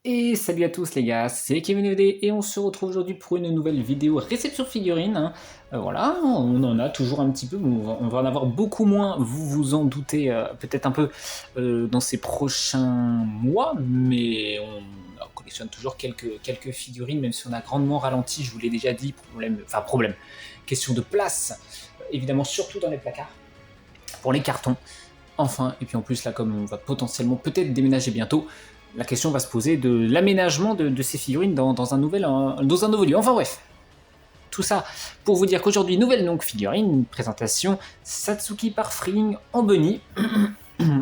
Et salut à tous les gars, c'est Kevin ED et on se retrouve aujourd'hui pour une nouvelle vidéo réception figurine. Voilà, on en a toujours un petit peu, mais on va en avoir beaucoup moins, vous vous en doutez peut-être un peu dans ces prochains mois, mais on collectionne toujours quelques figurines, même si on a grandement ralenti, je vous l'ai déjà dit, problème, question de place, évidemment surtout dans les placards, pour les cartons. Enfin, et puis en plus là, comme on va potentiellement peut-être déménager bientôt, la question va se poser de l'aménagement de ces figurines dans un nouveau lieu. Enfin bref, tout ça pour vous dire qu'aujourd'hui, nouvelle donc figurine, une présentation Satsuki par Freeing en bunny.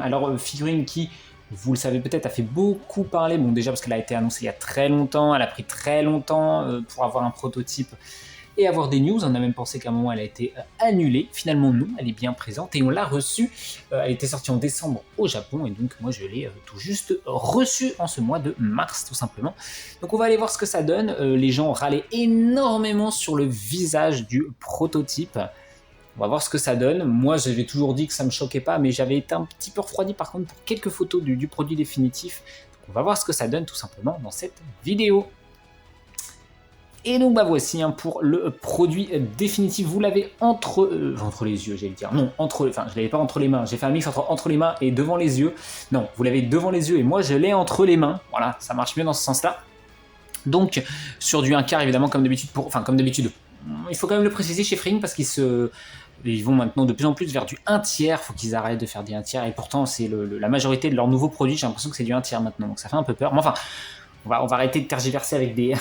Alors figurine qui, vous le savez peut-être, a fait beaucoup parler, bon déjà parce qu'elle a été annoncée il y a très longtemps, elle a pris très longtemps pour avoir un prototype et avoir des news. On a même pensé qu'à un moment elle a été annulée. Finalement non, elle est bien présente et on l'a reçue. Elle était sortie en décembre au Japon et donc moi je l'ai tout juste reçue en ce mois de mars tout simplement. Donc on va aller voir ce que ça donne. Les gens râlaient énormément sur le visage du prototype. On va voir ce que ça donne. Moi j'avais toujours dit que ça me choquait pas, mais j'avais été un petit peu refroidi par contre pour quelques photos du produit définitif. Donc on va voir ce que ça donne tout simplement dans cette vidéo. Et donc bah voici pour le produit définitif, vous l'avez entre les yeux, j'allais dire. Non, je l'avais pas entre les mains, j'ai fait un mix entre les mains et devant les yeux. Non, vous l'avez devant les yeux et moi je l'ai entre les mains. Voilà, ça marche mieux dans ce sens-là. Donc sur du 1/4 évidemment comme d'habitude, il faut quand même le préciser chez Freeing parce ils vont maintenant de plus en plus vers du 1/3, faut qu'ils arrêtent de faire des 1/3 et pourtant c'est la majorité de leurs nouveaux produits, j'ai l'impression que c'est du 1/3 maintenant, donc ça fait un peu peur. Mais enfin, on va arrêter de tergiverser avec des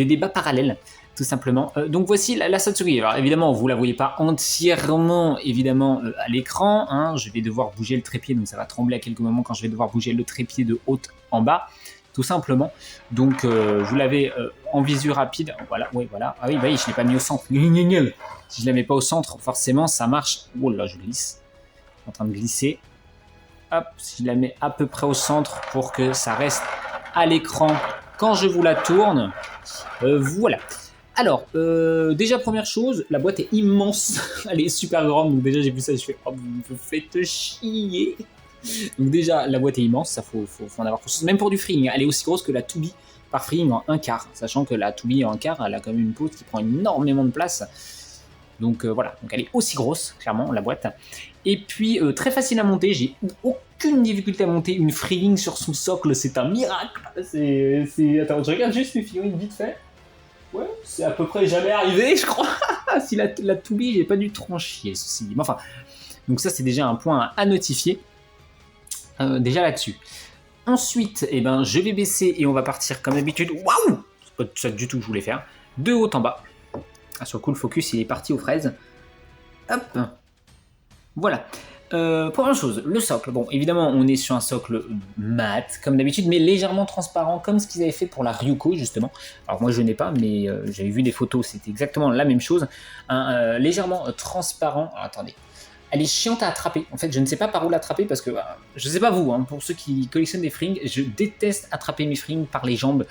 débats parallèles, tout simplement. Donc voici la Satsuki. Alors évidemment, vous la voyez pas entièrement, évidemment, à l'écran. Hein. Je vais devoir bouger le trépied, donc ça va trembler à quelques moments quand je vais devoir bouger le trépied de haut en bas, tout simplement. Donc vous l'avez en visu rapide. Voilà, oui, voilà. Ah oui, bah oui, je l'ai pas mis au centre. Si je la mets pas au centre, forcément, ça marche. Oh là, je glisse. Je suis en train de glisser. Hop, si je la mets à peu près au centre pour que ça reste à l'écran quand je vous la tourne. Voilà. Alors, déjà première chose, la boîte est immense. Elle est super grande, donc déjà j'ai vu ça, je fais oh, vous faites chier. Donc déjà la boîte est immense, ça faut en avoir conscience. Même pour du Freeing, elle est aussi grosse que la Tubi par Freeing en 1/4, sachant que la Tubi en 1/4, elle a quand même une pose qui prend énormément de place. Donc voilà, donc elle est aussi grosse, clairement, la boîte. Et puis très facile à monter, j'ai aucune difficulté à monter une Freeing sur son socle, c'est un miracle. Attends, je regarde juste mes figurines vite fait. Ouais, c'est à peu près jamais arrivé, je crois. Si la Tubi, j'ai pas dû trop en chier, ceci dit. Enfin, donc ça c'est déjà un point à notifier, déjà là-dessus. Ensuite, je vais baisser et on va partir comme d'habitude. Waouh, c'est pas ça du tout que je voulais faire. De haut en bas. Ah, sur Cool Focus, il est parti aux fraises. Hop. Voilà. Première chose, le socle. Bon, évidemment, on est sur un socle mat, comme d'habitude, mais légèrement transparent, comme ce qu'ils avaient fait pour la Ryuko, justement. Alors moi, je n'ai pas, mais j'avais vu des photos, c'était exactement la même chose. Légèrement transparent. Alors, attendez. Elle est chiante à attraper. En fait, je ne sais pas par où l'attraper, parce que, je ne sais pas vous, hein, pour ceux qui collectionnent des Freeing, je déteste attraper mes Freeing par les jambes,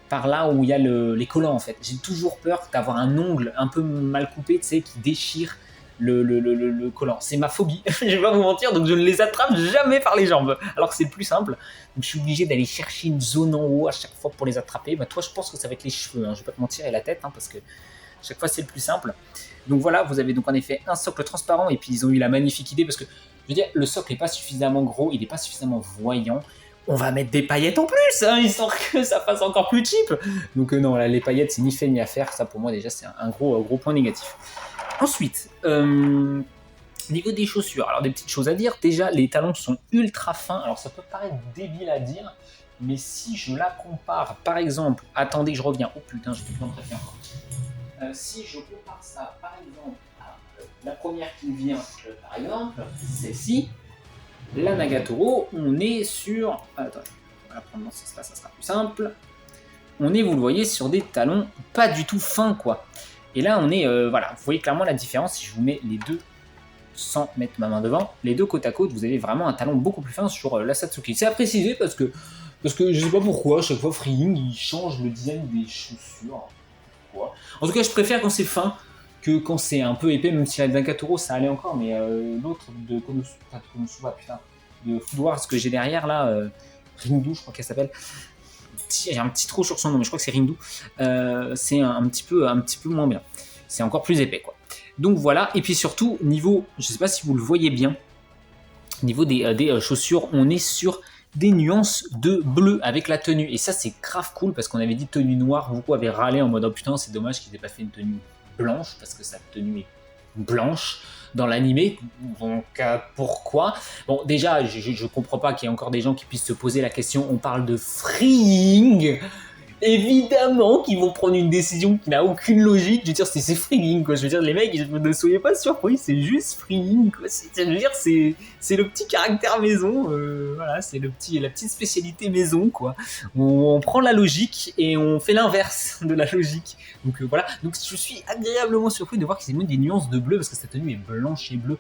par là où il y a les collants, en fait. J'ai toujours peur d'avoir un ongle un peu mal coupé, tu sais, qui déchire le collant. C'est ma phobie, je vais pas vous mentir, donc je ne les attrape jamais par les jambes, alors que c'est le plus simple. Donc je suis obligé d'aller chercher une zone en haut à chaque fois pour les attraper. Bah, toi, je pense que ça va être les cheveux, hein. Je vais pas te mentir, et la tête, hein, parce que chaque fois c'est le plus simple. Donc voilà, vous avez donc en effet un socle transparent, et puis ils ont eu la magnifique idée, parce que je veux dire, le socle n'est pas suffisamment gros, il n'est pas suffisamment voyant. On va mettre des paillettes en plus, hein, histoire que ça fasse encore plus cheap. Donc non, là, les paillettes, c'est ni fait ni à faire. Ça, pour moi, déjà, c'est un gros point négatif. Ensuite, niveau des chaussures, alors des petites choses à dire. Déjà, les talons sont ultra fins. Alors, ça peut paraître débile à dire, mais si je la compare, par exemple, attendez, je reviens. Oh putain, j'ai plus de préféré encore. Si je compare ça, par exemple, à la première qui vient, par exemple, celle-ci. La Nagatoro, on est sur... Attends, on va la prendre dans ce sens-là, ça sera plus simple. On est, vous le voyez, sur des talons pas du tout fins, quoi. Et là, on est... voilà, vous voyez clairement la différence. Si je vous mets les deux, sans mettre ma main devant, les deux côte à côte, vous avez vraiment un talon beaucoup plus fin sur la Satsuki. C'est à préciser parce que je sais pas pourquoi, à chaque fois, Freeing, il change le design des chaussures. Pourquoi ? En tout cas, je préfère quand c'est fin que quand c'est un peu épais, même si la Nagatoro ça allait encore, mais l'autre de Konosuba, de Food Wars, ce que j'ai derrière là, Rindu, je crois qu'elle s'appelle. Il y a un petit trou sur son nom, mais je crois que c'est Rindu. C'est un petit peu moins bien. C'est encore plus épais, quoi. Donc voilà, et puis surtout, niveau, je sais pas si vous le voyez bien, niveau des chaussures, on est sur des nuances de bleu avec la tenue. Et ça, c'est grave cool parce qu'on avait dit tenue noire. Beaucoup avaient râlé en mode oh putain, c'est dommage qu'ils aient pas fait une tenue blanche parce que sa tenue est blanche dans l'animé. Donc pourquoi? Bon, déjà, je comprends pas qu'il y ait encore des gens qui puissent se poser la question. On parle de freeing. Évidemment qu'ils vont prendre une décision qui n'a aucune logique. Je veux dire, c'est freeing, quoi. Je veux dire, les mecs, ne soyez pas surpris, c'est juste freeing, quoi. Je veux dire, c'est le petit caractère maison. Voilà, c'est la petite spécialité maison, quoi. On prend la logique et on fait l'inverse de la logique. Donc voilà. Donc je suis agréablement surpris de voir qu'ils aient mis des nuances de bleu parce que cette tenue est blanche et bleue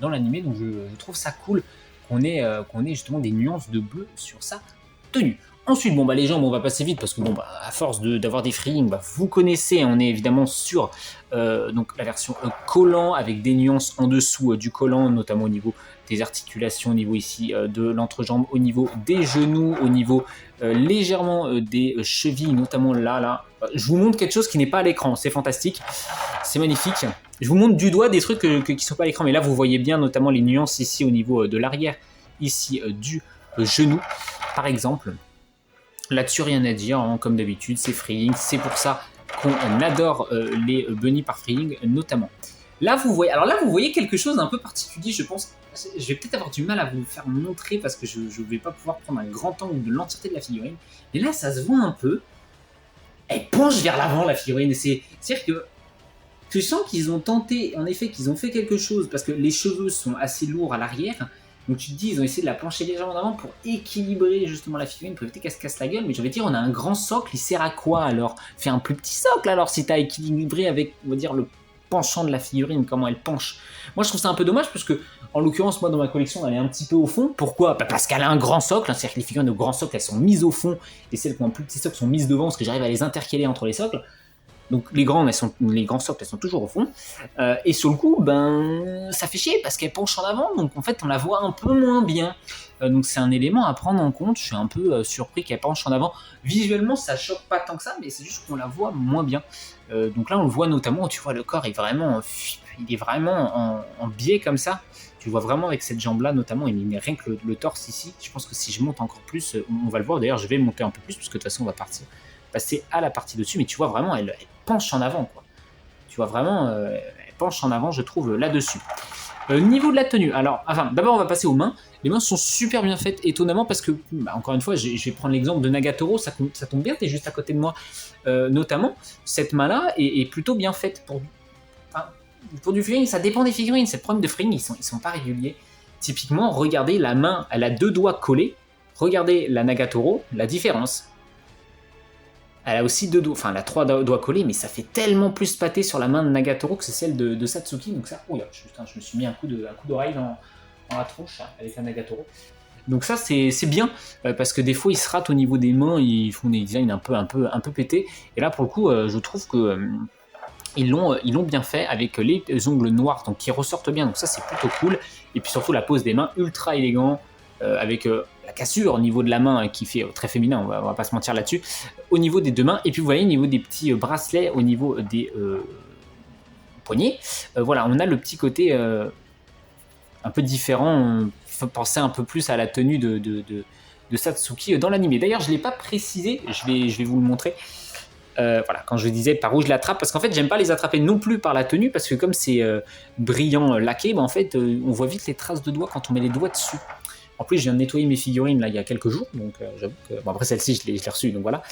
dans l'animé. Donc je trouve ça cool qu'on ait justement des nuances de bleu sur sa tenue. Ensuite, bon, bah, les jambes, on va passer vite parce que, bon, bah, à force d'avoir des freeing, bah, vous connaissez, on est évidemment sur donc, la version collant avec des nuances en dessous du collant, notamment au niveau des articulations, au niveau ici de l'entrejambe, au niveau des genoux, au niveau légèrement des chevilles, notamment là. Je vous montre quelque chose qui n'est pas à l'écran, c'est fantastique, c'est magnifique. Je vous montre du doigt des trucs qui ne sont pas à l'écran, mais là, vous voyez bien notamment les nuances ici au niveau de l'arrière, ici du genou, par exemple. Là-dessus, rien à dire, hein, comme d'habitude, c'est freeing. C'est pour ça qu'on adore les bunnies par freeing, notamment. Là, vous voyez quelque chose d'un peu particulier, je pense. Je vais peut-être avoir du mal à vous le faire montrer parce que je ne vais pas pouvoir prendre un grand angle de l'entièreté de la figurine. Mais là, ça se voit un peu. Elle penche vers l'avant, la figurine. C'est-à-dire que tu sens qu'ils ont tenté, en effet, qu'ils ont fait quelque chose parce que les cheveux sont assez lourds à l'arrière. Donc tu te dis, ils ont essayé de la pencher légèrement en avant pour équilibrer justement la figurine, pour éviter qu'elle se casse la gueule. Mais je vais dire, on a un grand socle, il sert à quoi alors? Fais un plus petit socle alors si t'as équilibré avec, on va dire, le penchant de la figurine, comment elle penche. Moi je trouve ça un peu dommage parce que, en l'occurrence, moi dans ma collection, elle est un petit peu au fond. Pourquoi? Parce qu'elle a un grand socle, hein, c'est-à-dire que les figurines de grand socle, elles sont mises au fond et celles qui ont un plus petit socle sont mises devant parce que j'arrive à les intercaler entre les socles. Donc les grands socles, elles sont toujours au fond. Et sur le coup, ben, ça fait chier parce qu'elles penchent en avant. Donc en fait, on la voit un peu moins bien. Donc c'est un élément à prendre en compte. Je suis un peu surpris qu'elle penche en avant. Visuellement, ça choque pas tant que ça, mais c'est juste qu'on la voit moins bien. Donc là, on le voit notamment, tu vois, le corps est vraiment, en biais comme ça. Tu vois vraiment avec cette jambe-là, notamment, il n'y a rien que le torse ici. Je pense que si je monte encore plus, on va le voir. D'ailleurs, je vais monter un peu plus, parce que de toute façon, on va passer à la partie dessus. Mais tu vois vraiment, elle penche en avant, quoi. Tu vois vraiment, elle penche en avant, je trouve, là-dessus. Niveau de la tenue, alors, enfin, d'abord, on va passer aux mains. Les mains sont super bien faites, étonnamment, parce que, bah, encore une fois, je vais prendre l'exemple de Nagatoro, ça tombe bien, t'es juste à côté de moi. Notamment, cette main-là est plutôt bien faite pour du freeing. Ça dépend des figurines, c'est le problème de freeing, ils sont pas réguliers. Typiquement, regardez, la main, elle a 2 doigts collés. Regardez la Nagatoro, la différence. Elle a aussi 2 doigts, enfin elle a 3 doigts collés, mais ça fait tellement plus pâté sur la main de Nagatoro que c'est celle de Satsuki. Donc ça, oh là, putain, je me suis mis un coup d'oreille dans la tronche avec la Nagatoro. Donc ça c'est bien parce que des fois ils se ratent au niveau des mains, ils font des designs un peu pétés. Et là pour le coup, je trouve que ils l'ont bien fait avec les ongles noirs, donc qui ressortent bien. Donc ça c'est plutôt cool. Et puis surtout la pose des mains ultra élégant avec la cassure au niveau de la main qui fait très féminin, on va pas se mentir là-dessus, au niveau des 2 mains, et puis vous voyez au niveau des petits bracelets, au niveau des poignets, voilà, on a le petit côté un peu différent, on fait penser un peu plus à la tenue de Satsuki dans l'anime. D'ailleurs, je ne l'ai pas précisé, je vais vous le montrer. Voilà, quand je disais par où je l'attrape, parce qu'en fait j'aime pas les attraper non plus par la tenue, parce que comme c'est brillant laqué, bah, en fait on voit vite les traces de doigts quand on met les doigts dessus. En plus, je viens de nettoyer mes figurines là il y a quelques jours, donc j'avoue que. Bon, après celle-ci, je l'ai reçue, donc voilà.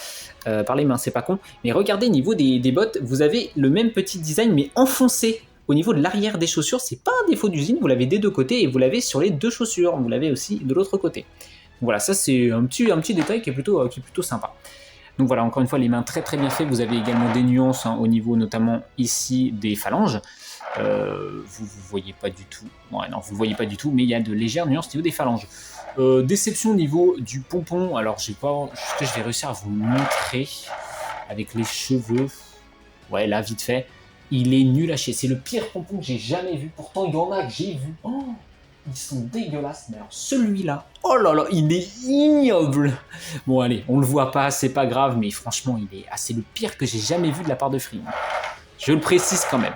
Par les mains, c'est pas con. Mais regardez, au niveau des bottes, vous avez le même petit design, mais enfoncé au niveau de l'arrière des chaussures. C'est pas un défaut d'usine, vous l'avez des 2 côtés et vous l'avez sur les 2 chaussures. Vous l'avez aussi de l'autre côté. Donc voilà, ça c'est un petit détail qui est plutôt sympa. Donc voilà, encore une fois, les mains très très bien faites. Vous avez également des nuances au niveau notamment ici des phalanges. Vous voyez pas du tout. Ouais, non, vous voyez pas du tout, mais il y a de légères nuances au niveau des phalanges. Déception au niveau du pompon. Alors, j'ai pas. Est-ce que je vais réussir à vous montrer avec les cheveux? Ouais, là, vite fait. Il est nul à chier. C'est le pire pompon que j'ai jamais vu. Pourtant, il y en a que j'ai vu. Oh, ils sont dégueulasses. Mais alors celui-là, oh là là, il est ignoble. Bon allez, on le voit pas, c'est pas grave, mais franchement, c'est le pire que j'ai jamais vu de la part de Free. Je le précise quand même.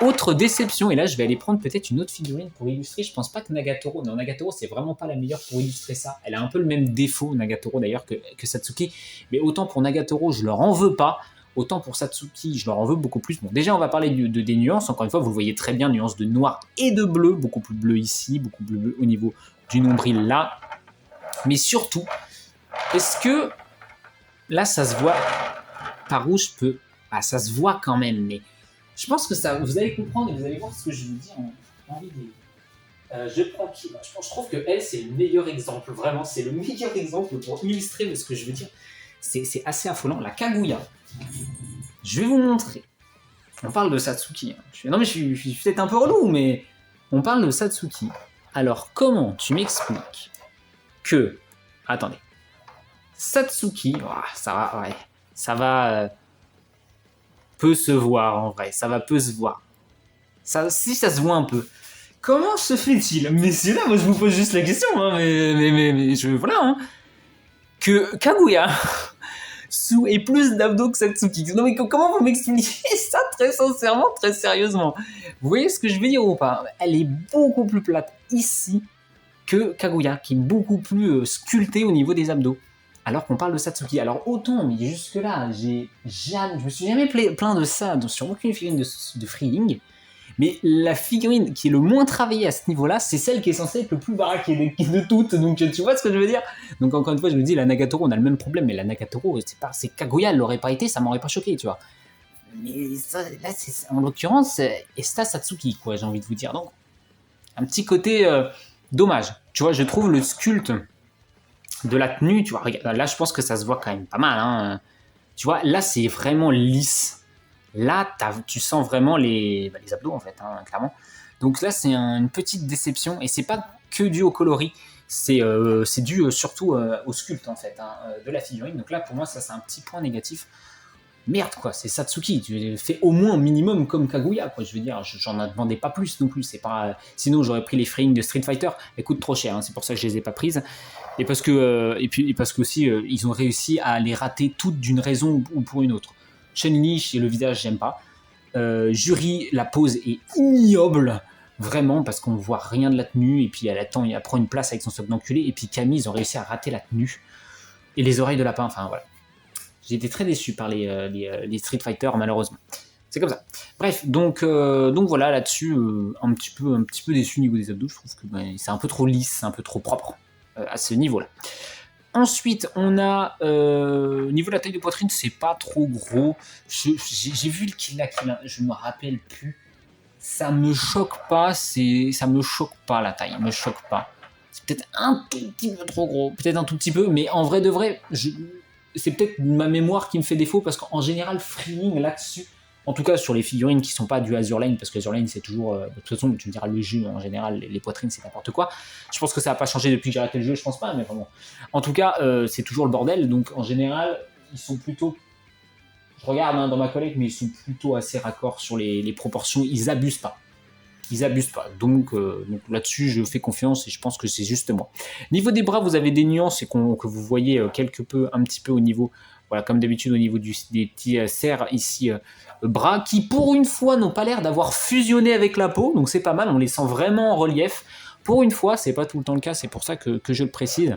Autre déception, et là je vais aller prendre peut-être une autre figurine pour illustrer. Je pense pas que Nagatoro, non, Nagatoro c'est vraiment pas la meilleure pour illustrer ça. Elle a un peu le même défaut, Nagatoro d'ailleurs, que Satsuki. Mais autant pour Nagatoro, je leur en veux pas. Autant pour Satsuki, je leur en veux beaucoup plus. Bon, déjà on va parler des nuances. Encore une fois, vous le voyez très bien, nuances de noir et de bleu. Beaucoup plus bleu ici, beaucoup plus bleu au niveau du nombril là. Mais surtout, est-ce que là ça se voit par où je peux... Ah, ça se voit quand même, mais... Je pense que ça, vous allez comprendre et vous allez voir ce que je veux dire en vidéo. Je trouve que elle, c'est le meilleur exemple. Vraiment, c'est le meilleur exemple pour illustrer ce que je veux dire. C'est assez affolant. La Kaguya. Je vais vous montrer. On parle de Satsuki. Non, mais je suis peut-être un peu relou, mais on parle de Satsuki. Alors, comment tu m'expliques que... Attendez. Satsuki, ça va, ouais. Ça va... peut se voir en vrai, ça va peu se voir. Si ça se voit un peu. Comment se fait-il, messieurs là, moi je vous pose juste la question, hein, mais voilà, hein, que Kaguya ait plus d'abdos que Satsuki. Non mais comment vous m'expliquez ça très sincèrement, très sérieusement? Vous voyez ce que je veux dire ou pas? Elle est beaucoup plus plate ici que Kaguya, qui est beaucoup plus sculptée au niveau des abdos. Alors qu'on parle de Satsuki. Alors autant, mais jusque-là, je me suis jamais plaint de ça sur aucune figurine de Freeing, mais la figurine qui est le moins travaillée à ce niveau-là, c'est celle qui est censée être le plus baraquée de toutes. Donc tu vois ce que je veux dire? Donc encore une fois, je me dis, la Nagatoro, on a le même problème, mais la Nagatoro, c'est Kaguya, elle l'aurait pas été, ça m'aurait pas choqué, tu vois. Mais ça, là, en l'occurrence, Esta Satsuki, quoi, j'ai envie de vous dire. Donc, un petit côté dommage. Tu vois, je trouve le sculpte de la tenue, tu vois, regarde, là je pense que ça se voit quand même pas mal, hein. Tu vois, là c'est vraiment lisse, là tu sens vraiment les abdos en fait, hein, clairement. Donc là c'est une petite déception, et c'est pas que dû au coloris, c'est dû surtout au sculpte en fait, hein, de la figurine. Donc là pour moi ça c'est un petit point négatif. Merde quoi, c'est Satsuki, tu fais au moins un minimum comme Kaguya, quoi. Je veux dire, j'en demandais pas plus non plus, c'est pas... Sinon j'aurais pris les Freeing de Street Fighter, elles coûtent trop cher, hein, c'est pour ça que je les ai pas prises. Et parce que, et parce que aussi, ils ont réussi à les rater toutes d'une raison ou pour une autre. Chun-Li, le visage, j'aime pas. Juri, la pose est ignoble, vraiment, parce qu'on voit rien de la tenue, et puis elle prend une place avec son socle d'enculé, et puis Camille, ils ont réussi à rater la tenue. Et les oreilles de lapin, enfin voilà. J'ai été très déçu par les Street Fighter, malheureusement. C'est comme ça. Bref, donc voilà, là-dessus, un petit peu déçu au niveau des abdos. Je trouve que c'est un peu trop lisse, un peu trop propre à ce niveau-là. Ensuite, on a, au niveau de la taille de poitrine, c'est pas trop gros. J'ai vu le qu'il a, je me rappelle plus. Ça me choque pas, la taille, me choque pas. C'est peut-être un tout petit peu trop gros, peut-être un tout petit peu, mais en vrai de vrai, c'est peut-être ma mémoire qui me fait défaut, parce qu'en général, Freeing là-dessus, en tout cas sur les figurines qui sont pas du Azure Lane, parce que Azure Lane c'est toujours, de toute façon tu me diras, le jeu en général, les poitrines c'est n'importe quoi. Je pense que ça n'a pas changé depuis que j'ai arrêté le jeu, je pense pas, mais vraiment. En tout cas, c'est toujours le bordel, donc en général, ils sont plutôt, je regarde dans ma collecte, mais ils sont plutôt assez raccords sur les proportions, ils abusent pas. Donc là-dessus je fais confiance, et je pense que c'est juste moi. Niveau des bras, vous avez des nuances, et que vous voyez un petit peu au niveau, voilà, comme d'habitude au niveau des petits serres ici, bras, qui pour une fois n'ont pas l'air d'avoir fusionné avec la peau, donc c'est pas mal, on les sent vraiment en relief. Pour une fois, c'est pas tout le temps le cas, c'est pour ça que je le précise.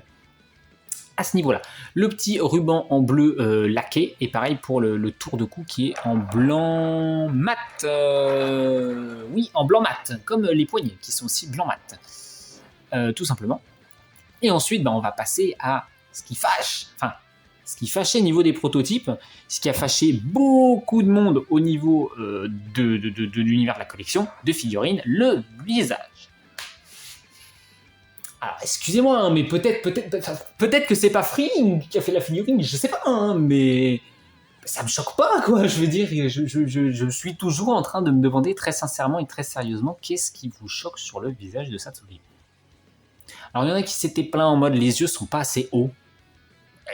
À ce niveau-là, le petit ruban en bleu laqué, et pareil pour le tour de cou qui est en blanc mat. Oui, en blanc mat, comme les poignets qui sont aussi blanc mat, tout simplement. Et ensuite, on va passer à ce qui fâche, ce qui fâchait au niveau des prototypes, ce qui a fâché beaucoup de monde au niveau de l'univers de la collection de figurines, le visage. Alors, excusez-moi, hein, mais peut-être que c'est pas Freeing qui a fait la figurine, je sais pas, hein, mais ça me choque pas, quoi. Je veux dire, je suis toujours en train de me demander très sincèrement et très sérieusement, qu'est-ce qui vous choque sur le visage de Satsuki? Alors, il y en a qui s'étaient plaints en mode, les yeux sont pas assez hauts.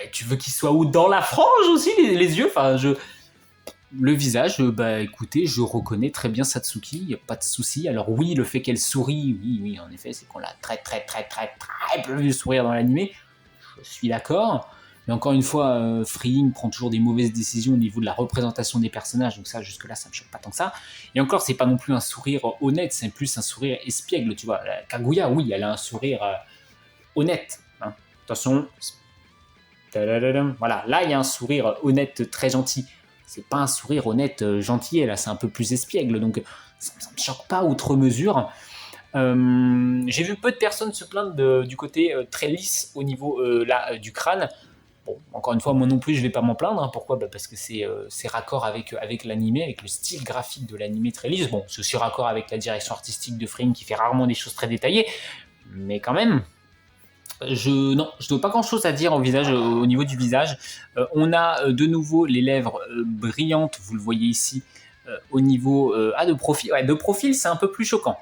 Et tu veux qu'ils soient où? Dans la frange aussi, les yeux? Enfin, Le visage, bah écoutez, je reconnais très bien Satsuki, il n'y a pas de souci. Alors oui, le fait qu'elle sourit, oui, en effet, c'est qu'on l'a très peu vu sourire dans l'animé. Je suis d'accord. Mais encore une fois, Freeing prend toujours des mauvaises décisions au niveau de la représentation des personnages, donc ça, jusque-là, ça me choque pas tant que ça. Et encore, c'est pas non plus un sourire honnête, c'est plus un sourire espiègle, tu vois. Kaguya, oui, elle a un sourire honnête. Hein. Attention, voilà, là, il y a un sourire honnête, très gentil. C'est pas un sourire honnête, gentil, là, c'est un peu plus espiègle, donc ça me choque pas outre mesure. J'ai vu peu de personnes se plaindre du côté très lisse au niveau du crâne. Bon, encore une fois, moi non plus, je vais pas m'en plaindre. Hein. Pourquoi ? Parce que c'est raccord avec l'animé, avec le style graphique de l'animé très lisse. Bon, c'est aussi raccord avec la direction artistique de Frame qui fait rarement des choses très détaillées, mais quand même. Je n'ai pas grand chose à dire au niveau du visage. On a de nouveau les lèvres brillantes, vous le voyez ici, au niveau de profil. Ouais, de profil, c'est un peu plus choquant.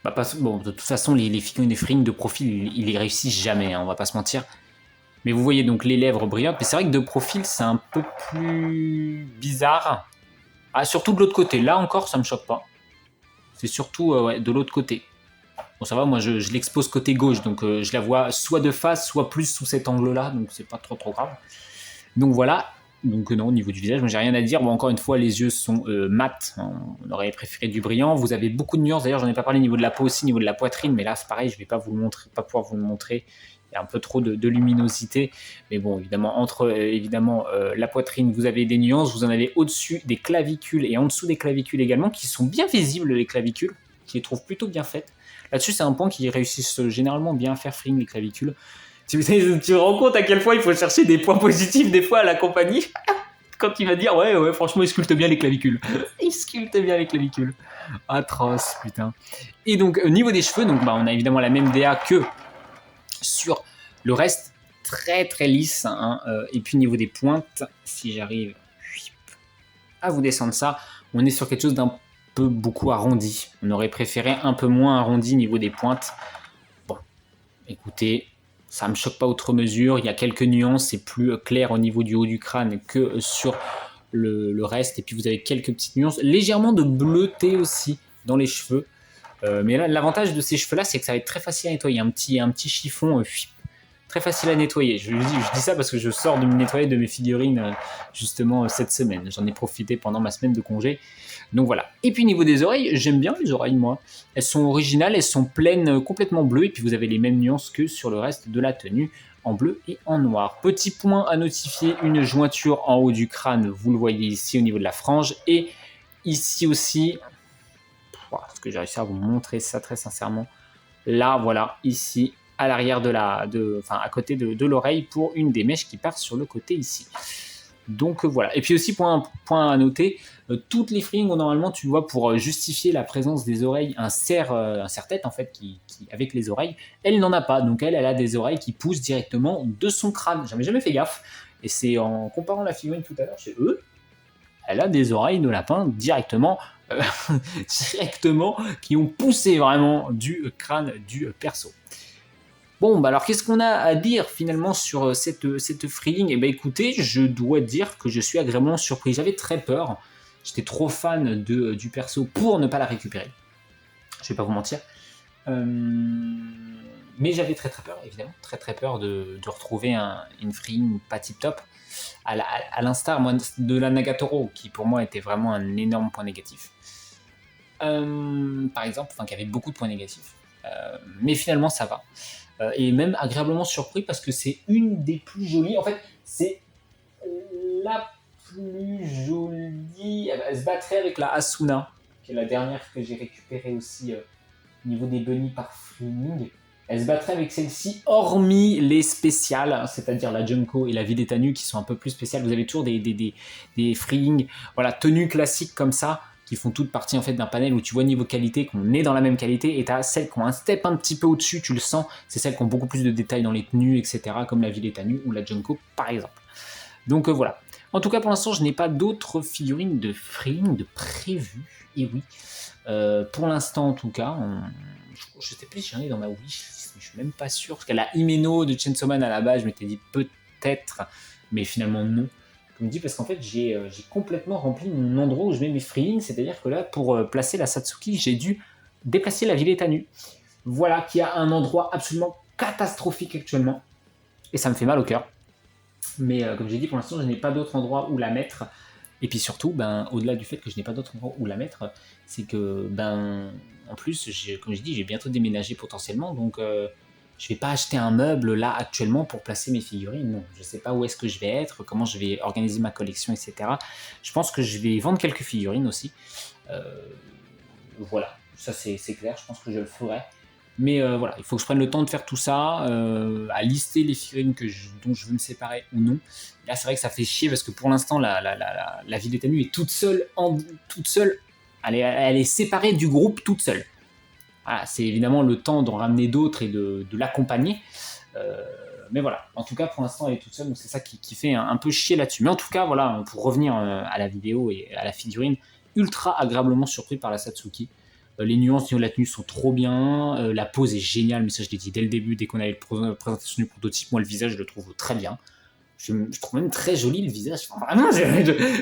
Bah, bon, de toute façon, les figurines des Frame de profil, ils les réussissent jamais, hein, on va pas se mentir. Mais vous voyez donc les lèvres brillantes. Mais c'est vrai que de profil, c'est un peu plus bizarre. Ah, surtout de l'autre côté. Là encore, ça me choque pas. C'est surtout de l'autre côté. Bon, ça va, moi je l'expose côté gauche, donc je la vois soit de face, soit plus sous cet angle-là, donc c'est pas trop grave. Donc voilà, donc non, au niveau du visage, moi j'ai rien à dire. Bon, encore une fois, les yeux sont mat, on aurait préféré du brillant. Vous avez beaucoup de nuances, d'ailleurs j'en ai pas parlé au niveau de la peau aussi, au niveau de la poitrine, mais là c'est pareil, je vais pas vous le montrer, pas pouvoir vous le montrer. Il y a un peu trop de luminosité, mais bon, évidemment, entre la poitrine, vous avez des nuances, vous en avez au-dessus des clavicules et en dessous des clavicules également, qui sont bien visibles, les clavicules, qui les trouvent plutôt bien faites. Là-dessus, c'est un point qui réussissent généralement bien à faire Frame, les clavicules. Tu te rends compte à quel point il faut chercher des points positifs des fois à la compagnie quand il va dire ouais, franchement, il sculpte bien les clavicules. Il sculpte bien les clavicules. Atroce, putain. Et donc, au niveau des cheveux, donc, on a évidemment la même DA que sur le reste, très lisse. Hein, et puis, au niveau des pointes, si j'arrive à vous descendre ça, on est sur quelque chose d'un peu beaucoup arrondi. On aurait préféré un peu moins arrondi au niveau des pointes. Bon, écoutez, ça me choque pas outre mesure. Il y a quelques nuances, c'est plus clair au niveau du haut du crâne que sur le reste. Et puis vous avez quelques petites nuances, légèrement de bleuté aussi dans les cheveux. Mais là, l'avantage de ces cheveux-là, c'est que ça va être très facile à nettoyer. Un petit chiffon très facile à nettoyer. Je dis ça parce que je sors de me nettoyer de mes figurines justement cette semaine. J'en ai profité pendant ma semaine de congé. Donc voilà. Et puis niveau des oreilles, j'aime bien les oreilles moi. Elles sont originales, elles sont pleines, complètement bleues. Et puis vous avez les mêmes nuances que sur le reste de la tenue, en bleu et en noir. Petit point à notifier, une jointure en haut du crâne, vous le voyez ici au niveau de la frange. Et ici aussi, est-ce que j'ai réussi à vous montrer ça très sincèrement? Là, voilà, ici, à l'arrière à côté de l'oreille pour une des mèches qui part sur le côté ici. Donc voilà. Et puis aussi, point à noter, toutes les Freeing, normalement, tu vois, pour justifier la présence des oreilles, un serre-tête, en fait, qui avec les oreilles, elle n'en a pas. Donc elle a des oreilles qui poussent directement de son crâne. J'avais jamais fait gaffe. Et c'est en comparant la figurine tout à l'heure chez eux, elle a des oreilles de lapin directement, qui ont poussé vraiment du crâne du perso. Bon, alors qu'est-ce qu'on a à dire finalement sur cette Freeing ? Eh bien écoutez, je dois dire que je suis agréablement surpris. J'avais très peur, j'étais trop fan du perso pour ne pas la récupérer. Je vais pas vous mentir. Mais j'avais très peur, évidemment, très peur de retrouver une Freeing pas tip top, à l'instar de la Nagatoro, qui pour moi était vraiment un énorme point négatif. Par exemple, qui avait beaucoup de points négatifs. Mais finalement, ça va. Et même agréablement surpris parce que c'est une des plus jolies. En fait, c'est la plus jolie. Elle se battrait avec la Asuna, qui est la dernière que j'ai récupérée aussi au niveau des bunnies par Freeing. Elle se battrait avec celle-ci, hormis les spéciales, c'est-à-dire la Junko et la Videtanu qui sont un peu plus spéciales. Vous avez toujours des Freeing, voilà, tenues classiques comme ça, qui font toutes partie en fait d'un panel où tu vois niveau qualité qu'on est dans la même qualité, et tu as celles qui ont un step un petit peu au-dessus, tu le sens, c'est celles qui ont beaucoup plus de détails dans les tenues, etc., comme la Videtanu ou la Junko par exemple. Donc voilà. En tout cas, pour l'instant, je n'ai pas d'autres figurines de Freeing de prévues, et oui. Pour l'instant, en tout cas, je sais plus si j'en ai dans ma wish, je suis même pas sûr, parce qu'elle a Himeno de Chainsaw Man à la base, je m'étais dit peut-être, mais finalement non, comme dit, parce qu'en fait, j'ai complètement rempli mon endroit où je mets mes freelings, c'est-à-dire que là, pour placer la Satsuki, j'ai dû déplacer la Villetta Nue. Voilà, qui a un endroit absolument catastrophique actuellement, et ça me fait mal au cœur. Mais comme j'ai dit, pour l'instant, je n'ai pas d'autre endroit où la mettre. Et puis surtout, au-delà du fait que je n'ai pas d'autre endroit où la mettre, c'est que, en plus, comme j'ai dit, j'ai bientôt déménagé potentiellement, donc je vais pas acheter un meuble là actuellement pour placer mes figurines. Non, je sais pas où est-ce que je vais être, comment je vais organiser ma collection, etc. Je pense que je vais vendre quelques figurines aussi. Euh, voilà, ça c'est clair, je pense que je le ferai. Mais voilà, il faut que je prenne le temps de faire tout ça, à lister les figurines dont je veux me séparer ou non. Là, c'est vrai que ça fait chier parce que pour l'instant, la Villetta Nue est toute seule. Elle est séparée du groupe toute seule. Voilà, c'est évidemment le temps d'en ramener d'autres et de l'accompagner. Mais voilà, en tout cas, pour l'instant, elle est toute seule, donc c'est ça qui fait un peu chier là-dessus. Mais en tout cas, voilà, pour revenir à la vidéo et à la figurine, ultra agréablement surpris par la Satsuki. Les nuances de la tenue sont trop bien, la pose est géniale, mais ça je l'ai dit dès le début, dès qu'on avait la présentation du prototype, moi le visage je le trouve très bien. Je trouve même très joli le visage. Vraiment,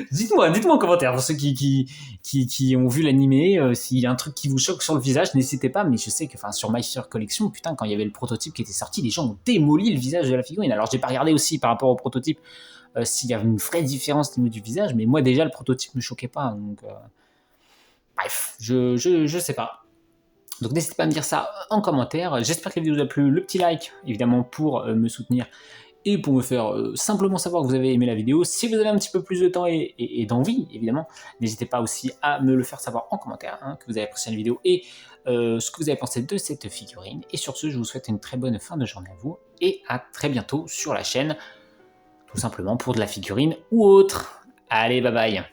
dites-moi en commentaire pour ceux qui ont vu l'animé, s'il y a un truc qui vous choque sur le visage, n'hésitez pas. Mais je sais que, sur My Fair Collection, putain, quand il y avait le prototype qui était sorti, les gens ont démoli le visage de la figurine. Alors j'ai pas regardé aussi par rapport au prototype s'il y avait une vraie différence au niveau du visage, mais moi déjà le prototype me choquait pas. Donc bref, je sais pas. Donc n'hésitez pas à me dire ça en commentaire. J'espère que la vidéo vous a plu. Le petit like, évidemment, pour me soutenir et pour me faire simplement savoir que vous avez aimé la vidéo. Si vous avez un petit peu plus de temps et d'envie, évidemment, n'hésitez pas aussi à me le faire savoir en commentaire, que vous avez apprécié la vidéo et ce que vous avez pensé de cette figurine. Et sur ce, je vous souhaite une très bonne fin de journée à vous et à très bientôt sur la chaîne, tout simplement pour de la figurine ou autre. Allez, bye bye.